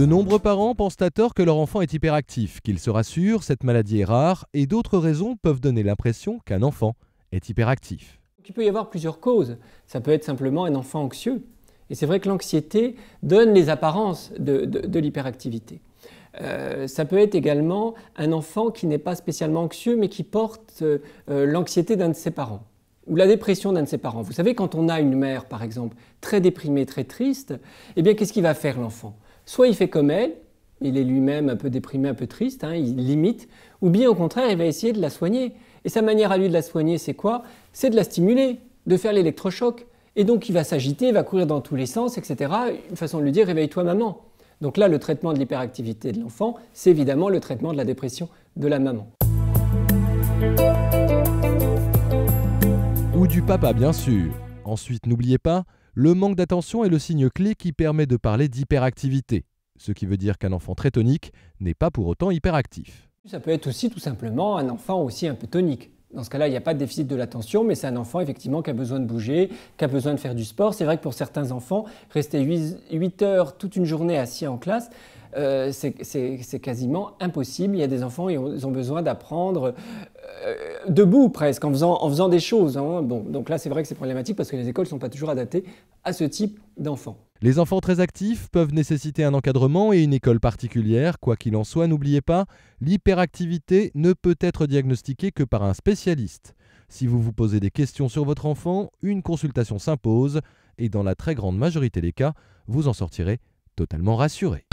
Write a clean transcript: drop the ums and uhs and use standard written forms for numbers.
De nombreux parents pensent à tort que leur enfant est hyperactif, qu'ils se rassurent, cette maladie est rare, et d'autres raisons peuvent donner l'impression qu'un enfant est hyperactif. Il peut y avoir plusieurs causes. Ça peut être simplement un enfant anxieux. Et c'est vrai que l'anxiété donne les apparences de l'hyperactivité. Ça peut être également un enfant qui n'est pas spécialement anxieux, mais qui porte l'anxiété d'un de ses parents, ou la dépression d'un de ses parents. Vous savez, quand on a une mère, par exemple, très déprimée, très triste, eh bien, qu'est-ce qu'il va faire l'enfant? Soit il fait comme elle, il est lui-même un peu déprimé, un peu triste, il limite, ou bien au contraire, il va essayer de la soigner. Et sa manière à lui de la soigner, c'est quoi? C'est de la stimuler, de faire l'électrochoc. Et donc il va s'agiter, il va courir dans tous les sens, etc. Une façon de lui dire « réveille-toi maman ». Donc là, le traitement de l'hyperactivité de l'enfant, c'est évidemment le traitement de la dépression de la maman. Ou du papa, bien sûr. Ensuite, n'oubliez pas, le manque d'attention est le signe clé qui permet de parler d'hyperactivité. Ce qui veut dire qu'un enfant très tonique n'est pas pour autant hyperactif. Ça peut être aussi tout simplement un enfant aussi un peu tonique. Dans ce cas-là, il n'y a pas de déficit de l'attention, mais c'est un enfant effectivement qui a besoin de bouger, qui a besoin de faire du sport. C'est vrai que pour certains enfants, rester 8 heures toute une journée assis en classe, c'est quasiment impossible. Il y a des enfants, ils ont besoin d'apprendre debout presque, en faisant des choses. Bon, donc là, c'est vrai que c'est problématique parce que les écoles ne sont pas toujours adaptées à ce type d'enfants. Les enfants très actifs peuvent nécessiter un encadrement et une école particulière. Quoi qu'il en soit, n'oubliez pas, l'hyperactivité ne peut être diagnostiquée que par un spécialiste. Si vous vous posez des questions sur votre enfant, une consultation s'impose et dans la très grande majorité des cas, vous en sortirez totalement rassuré.